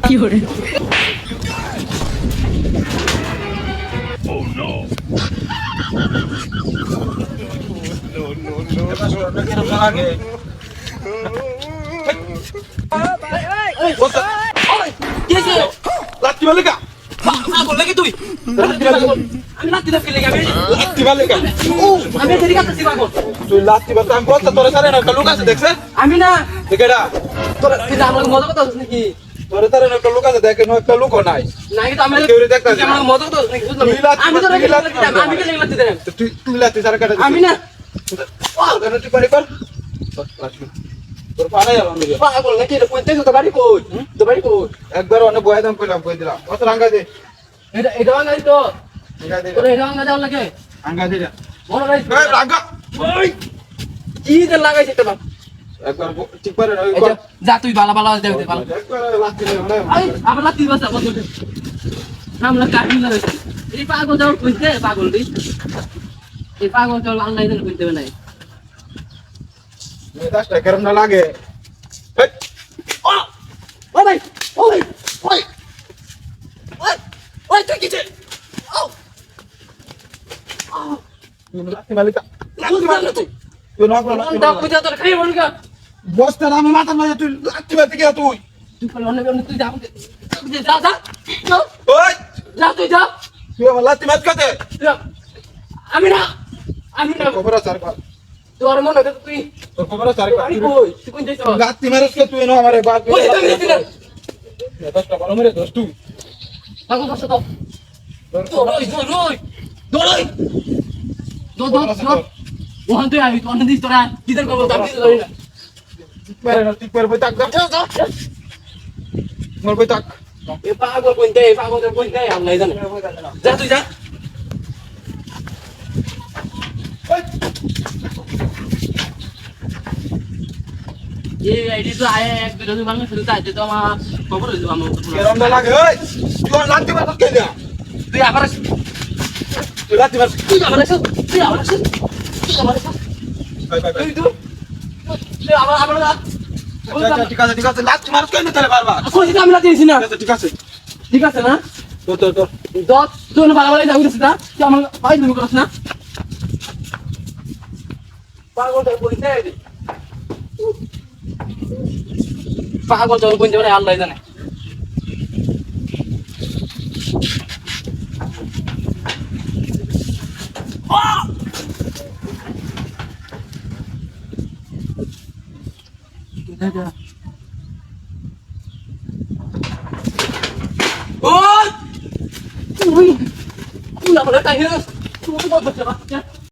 কি করে লাত্তি মালিকা পাগল নাকি তুই আমি লাত্তি দাও ফেলে যাবে লাত্তি মালিকা ও আমি এদিকে কাটতেছি পাগল তুই লাত্তি মারতে আমি বলতে তোরে সারে না একটা লোক আছে দেখছে আমি না দেখেডা তোরা তুই আমার মজা কথা হচ্ছে নাকি তোরে সারে না একটা লোক আছে দেখে না একটা লোকও নাই নাই তো আমি কেউ দেখতে তুই আমার মজা কথা হচ্ছে নাকি বুঝলাম তুই লাত্তি আমি তো তুই লাত্তি আমি কে লাত্তি দেন তুই লাত্তি সারে কাটে আমি না কেন তুই পারি কর তোর পাড়াই আর আমি পাগল নাকি এটা কইতে তো বাড়ি কই তো বাড়ি কই একবার অনেক বয় দাম কইলাম কই দিলাম কত রাঙ্গা দে এটা ভাঙাই তো রাঙ্গা দে তোরা এটা ভাঙা দেওয়ার লাগে রাঙ্গা দে মনে রাখ এই রাঙ্গা ওই কি যে লাগাইছে এটা একবার ঠিক পারে না এই যে, যা তুই বালা বালা দেখ দে বালা একবার লাত্তি না আই আবার লাত্তি বাসা বন্ধ দে আমরা কাটি লাগাইছি এই পাগল যাও কইতে পাগল দি এই পাগল চল অনলাইনে কইতে হবে নাই মেদাসটা গরম না লাগে হেই ও ও ভাই ও ভাই ওই ওই ওই তুই কিছে ও লাত্তি মালিকা লাত্তি মারলো তুই তুই নক কোন দাও কইতে তোর খাই বলগা বস্তা আমি মাথা মারে তুই লাত্তি মারতে গিয়া তুই তুই কোন অন্য তুই যা যা যা ওই যা তুই যা তুই আমার লাত্তি মারতে কাতে যা। আমি না খবর আছে আর তোর মনে হয় তুই তোর খবর আছে আর বাড়ি কই তুই কোন যাইছ লাত্তি মারছ কে তুই না আমারে বাপ কই তুমি নিতে না মেদাসটা বড় মেরে দোস্ত তুই পাগল বসে তো দৌড়ই দৌড়ই দৌড় ওখান তুই আবি তোর দিস তোরা কিদের করবো আমি তো জানি না ঠিক পারে বই তাক মোর বই তাক এ পাগল কোনতে আমরা জানি যা তুই যা এই আইডি তো আয় এক বিরোধী বাংলা শুরু তাই তো আমার খবর হইলো আমার গরম না লাগে ওই তুই আমার লাত্তি মারছ কে দিয়া তুই আবার তুই লাত্তি মারছ তুই আবার বাই বাই বাই তুই আবার ঠিক আছে লাত্তি মারছ কেন তাহলে বারবার কই আমি না দিয়েছি না ঠিক আছে না তো দত তুই না বালা বালা যাবি না তুই আমার ভাই তুমি করছ না পাগল কইতে পাগল যখন কইতে পারে আল্লাহ জানে Ôi! Ui! Ui là một cái tay nữa. Ui, cái bọt bật ra.